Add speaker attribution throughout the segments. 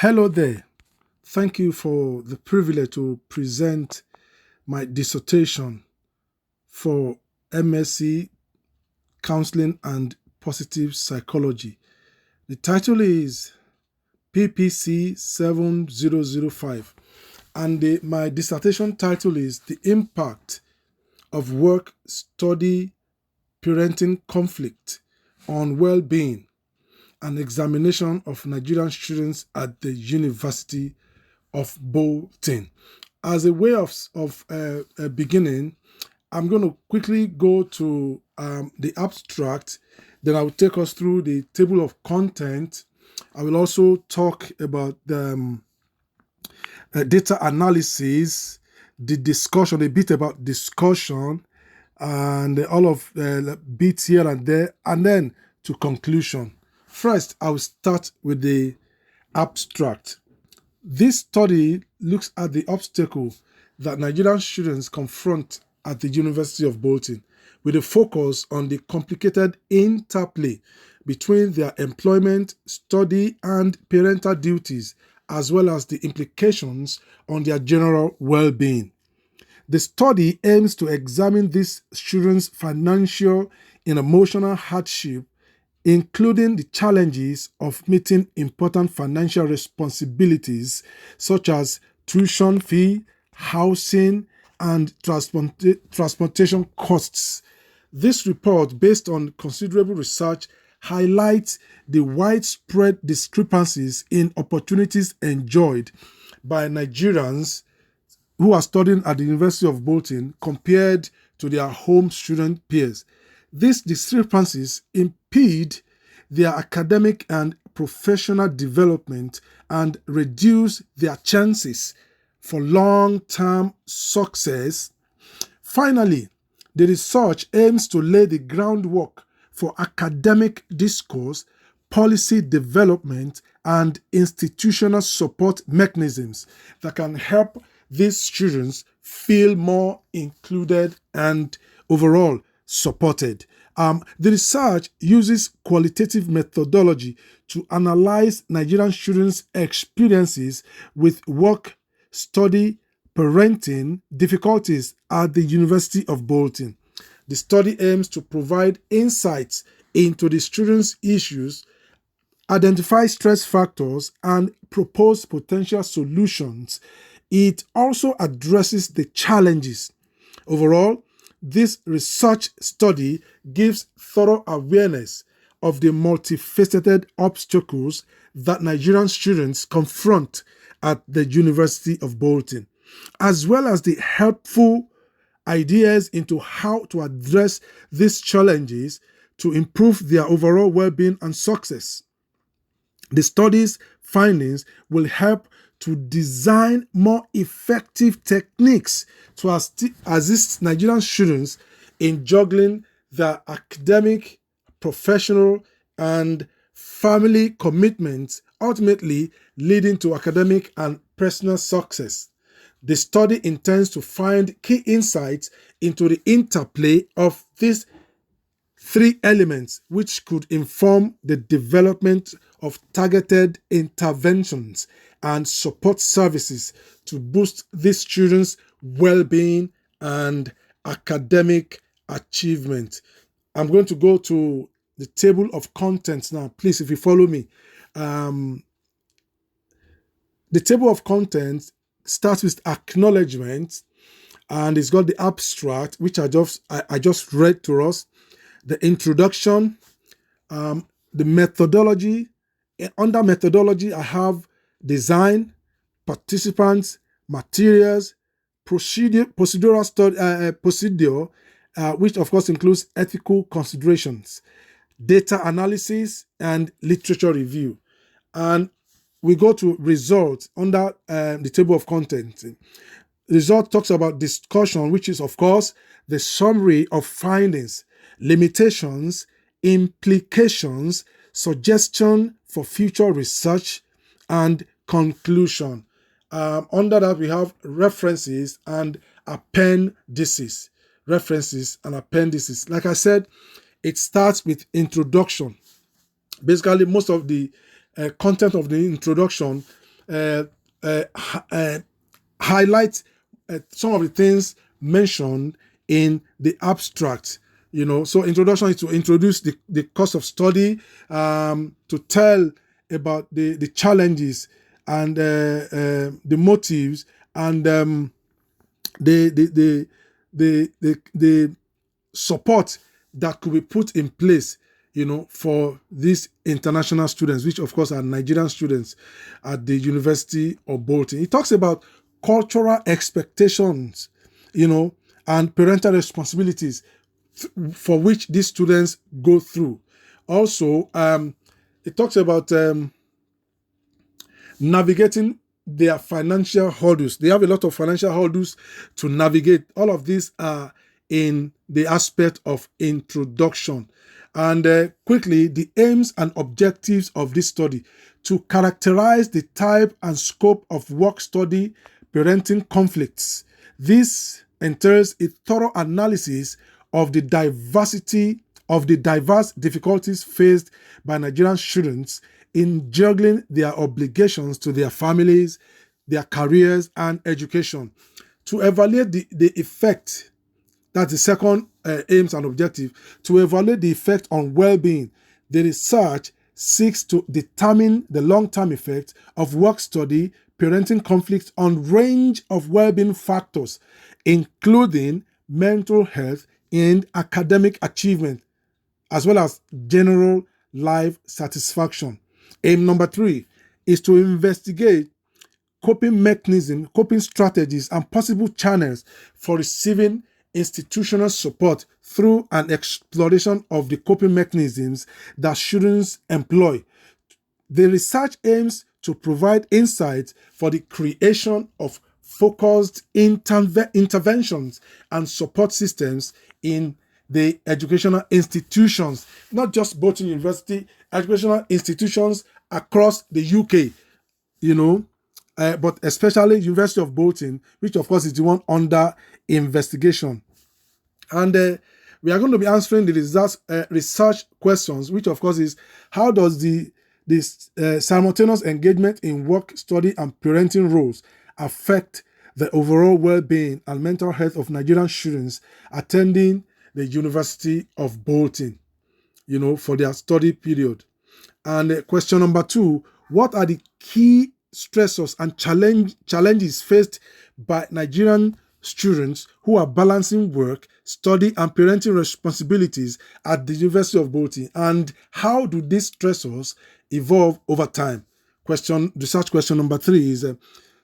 Speaker 1: Hello there. Thank you for the privilege to present my dissertation for MSc Counseling and Positive Psychology. The title is PPC 7005, and my dissertation title is The Impact of Work, Study, Parenting Conflict on Well-Being, an examination of Nigerian students at the University of Bolton. As a way of beginning, I'm going to quickly go to the abstract. Then I will take us through the table of content. I will also talk about the data analysis, the discussion, a bit about discussion, and all of bits here and there, and then to conclusion. First, I will start with the abstract. This study looks at the obstacle that Nigerian students confront at the University of Bolton, with a focus on the complicated interplay between their employment, study, and parental duties, as well as the implications on their general well-being. The study aims to examine these students' financial and emotional hardship, including the challenges of meeting important financial responsibilities such as tuition fee, housing, and transportation costs. This report, based on considerable research, highlights the widespread discrepancies in opportunities enjoyed by Nigerians who are studying at the University of Bolton compared to their home student peers. These discrepancies impede their academic and professional development and reduce their chances for long-term success. Finally, the research aims to lay the groundwork for academic discourse, policy development, and institutional support mechanisms that can help these students feel more included and overall supported. The research uses qualitative methodology to analyze Nigerian students' experiences with work, study, parenting difficulties at the University of Bolton. The study aims to provide insights into the students' issues, identify stress factors, and propose potential solutions. It also addresses the challenges. Overall, this research study gives thorough awareness of the multifaceted obstacles that Nigerian students confront at the University of Bolton, as well as the helpful ideas into how to address these challenges to improve their overall well-being and success. The study's findings will help to design more effective techniques to assist Nigerian students in juggling their academic, professional, and family commitments, ultimately leading to academic and personal success. The study intends to find key insights into the interplay of these three elements, which could inform the development of targeted interventions and support services to boost these students' well-being and academic achievement. I'm going to go to the table of contents now. Please, if you follow me. The table of contents starts with acknowledgement, and it's got the abstract, which I just read to us, the introduction, the methodology. Under methodology, I have design, participants, materials, procedure, which of course includes ethical considerations, data analysis, and literature review. And we go to results under the table of contents. Result talks about discussion, which is of course the summary of findings, limitations, implications, suggestion for future research, and conclusion. Under that, we have references and appendices. References and appendices. Like I said, it starts with introduction. Basically, most of the content of the introduction uh, uh, uh, highlight some of the things mentioned in the abstract. So introduction is to introduce the course of study, to tell about the challenges and the motives and the, the, the, the support that could be put in place, for these international students, which of course are Nigerian students at the University of Bolton. It talks about cultural expectations, and parental responsibilities for which these students go through. Also, it talks about navigating their financial hurdles. They have a lot of financial hurdles to navigate. All of these are in the aspect of introduction. And quickly, the aims and objectives of this study: to characterize the type and scope of work-study parenting conflicts. This entails a thorough analysis of the diverse difficulties faced by Nigerian students in juggling their obligations to their families, their careers, and education. To evaluate the effect, that's the second aims and objective, to evaluate the effect on well-being. The research seeks to determine the long-term effect of work-study parenting conflicts on range of well-being factors, including mental health and academic achievement, as well as general life satisfaction. Aim number 3 is to investigate coping strategies, and possible channels for receiving institutional support through an exploration of the coping mechanisms that students employ. The research aims to provide insights for the creation of focused interventions and support systems in the educational institutions, not just Bolton University, educational institutions across the UK, but especially University of Bolton, which of course is the one under investigation. And we are going to be answering the research questions, which of course is: how does the simultaneous engagement in work, study, and parenting roles affect the overall well-being and mental health of Nigerian students attending the University of Bolton, for their study period? And question number 2, what are the key stressors and challenges faced by Nigerian students who are balancing work, study, and parenting responsibilities at the University of Bolton, and how do these stressors evolve over time? Research question number 3 is: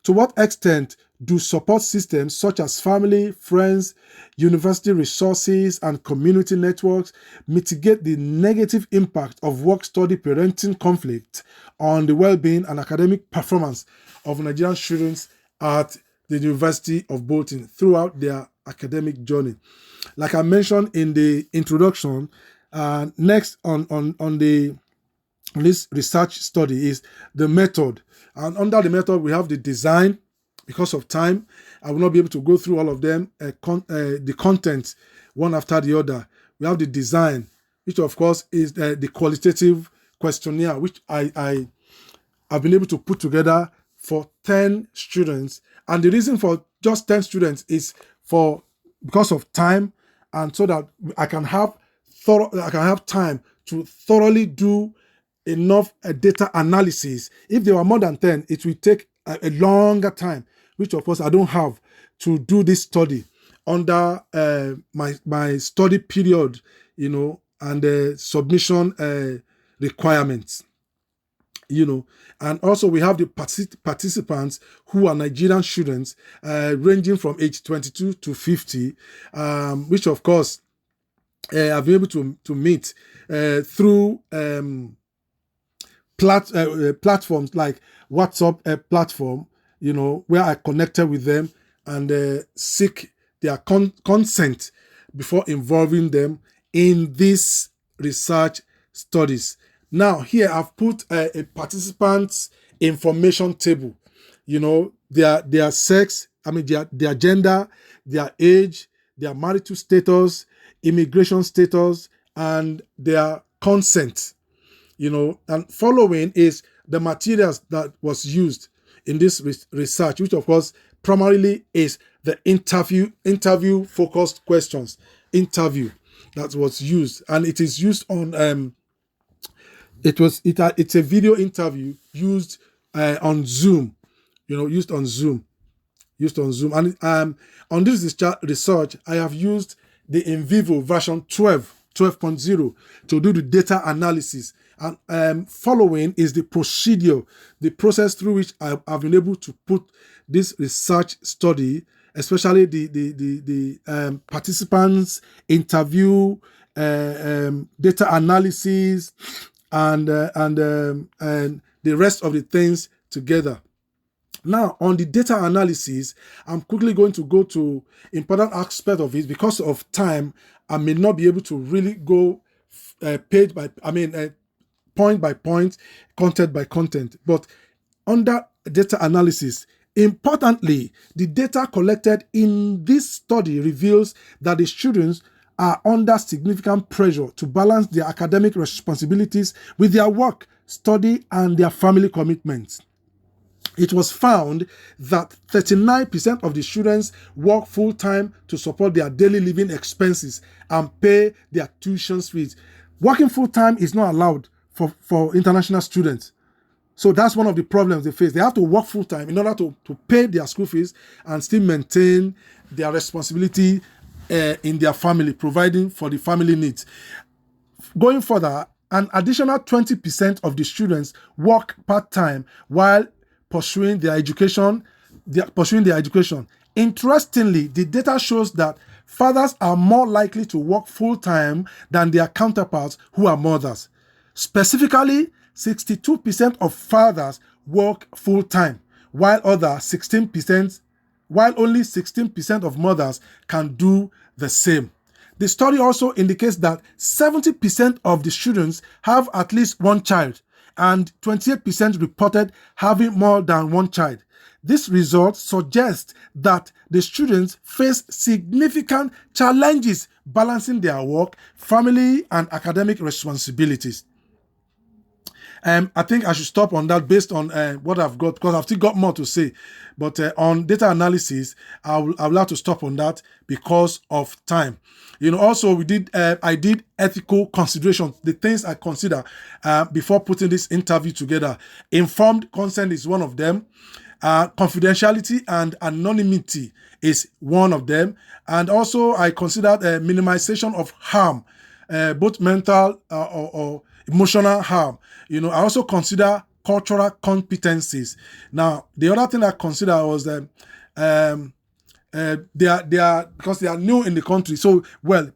Speaker 1: to what extent do support systems such as family, friends, university resources, and community networks mitigate the negative impact of work-study parenting conflict on the well-being and academic performance of Nigerian students at the University of Bolton throughout their academic journey? Like I mentioned in the introduction, next on this research study is the method. And under the method, we have the design. Because of time, I will not be able to go through all of them, the content one after the other. We have the design, which of course is the qualitative questionnaire, which I have been able to put together for 10 students. And the reason for just 10 students is because of time, and so that I can have time to thoroughly do enough data analysis. If there were more than 10, it will take a longer time, which of course I don't have to do this study under my study period, and the submission requirements, And also we have the participants who are Nigerian students, ranging from age 22 to 50, which of course I've been able to meet through platforms like WhatsApp platform, where I connected with them and seek their consent before involving them in these research studies. Now, here I've put a participant's information table, their sex, their gender, their age, their marital status, immigration status, and their consent, and following is the materials that was used. in this research, which of course primarily is the interview focused questions. Interview, that's what's used, and it is used on it's a video interview used on Zoom, used on Zoom. And on this research, I have used the in vivo version 12.0 to do the data analysis. And following is the process through which I've been able to put this research study, especially the participants interview, data analysis, and the rest of the things together. Now, on the data analysis, I'm quickly going to go to important aspect of it. Because of time, I may not be able to really go point by point, content by content. But under data analysis, importantly, the data collected in this study reveals that the students are under significant pressure to balance their academic responsibilities with their work, study, and their family commitments. It was found that 39% of the students work full-time to support their daily living expenses and pay their tuition fees. Working full-time is not allowed for international students. So that's one of the problems they face. They have to work full-time in order to pay their school fees and still maintain their responsibility in their family, providing for the family needs. Going further, an additional 20% of the students work part-time while pursuing their education. Interestingly, the data shows that fathers are more likely to work full-time than their counterparts who are mothers. Specifically, 62% of fathers work full-time, while only 16% of mothers can do the same. The study also indicates that 70% of the students have at least one child, and 28% reported having more than one child. This result suggests that the students face significant challenges balancing their work, family, and academic responsibilities. I think I should stop on that based on what I've got, because I've still got more to say. But on data analysis, I will have to stop on that because of time. Also I did ethical considerations, the things I consider before putting this interview together. Informed consent is one of them. Confidentiality and anonymity is one of them. And also I considered minimization of harm, both mental or emotional harm. I also consider cultural competencies. Now, the other thing I consider was they are because they are new in the country. So,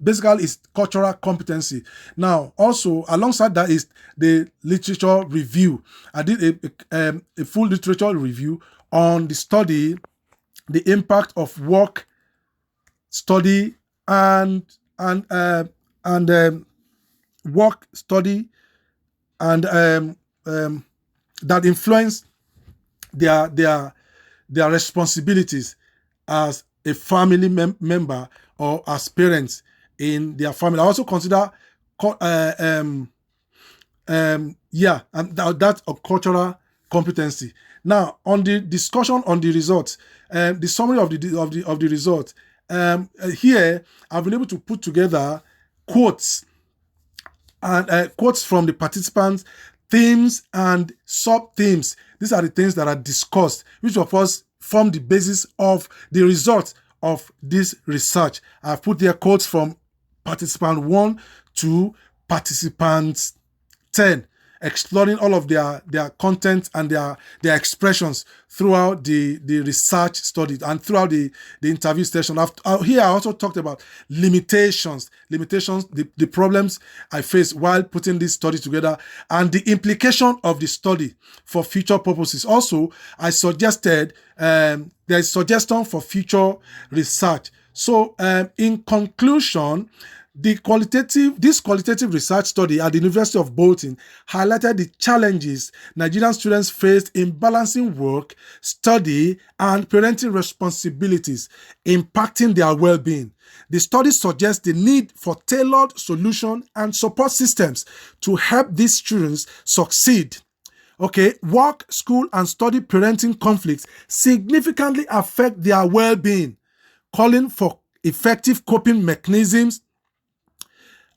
Speaker 1: basically it's cultural competency. Now, also alongside that is the literature review. I did a full literature review on the study, the impact of work, study, and work, study, and that influence their responsibilities as a family member or as parents in their family. I also consider that's a cultural competency. Now, on the discussion on the results, the summary of the results, here I've been able to put together quotes and quotes from the participants, themes and sub-themes. These are the things that are discussed, which of course form the basis of the results of this research. I've put there quotes from participant 1 to participants 10, exploring all of their content and their expressions throughout the research study and throughout the interview session. Here I also talked about limitations, the problems I faced while putting this study together, and the implication of the study for future purposes. Also, I suggested there's suggestion for future research. So in conclusion, this qualitative research study at the University of Bolton highlighted the challenges Nigerian students faced in balancing work, study, and parenting responsibilities, impacting their well-being. The study suggests the need for tailored solutions and support systems to help these students succeed. Okay, work, school, and study parenting conflicts significantly affect their well-being, calling for effective coping mechanisms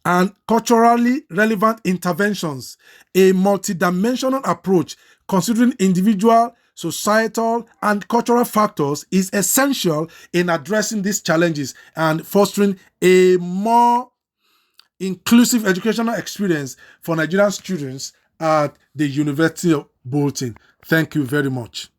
Speaker 1: and culturally relevant interventions. A multidimensional approach considering individual, societal, and cultural factors is essential in addressing these challenges and fostering a more inclusive educational experience for Nigerian students at the University of Bolton. Thank you very much.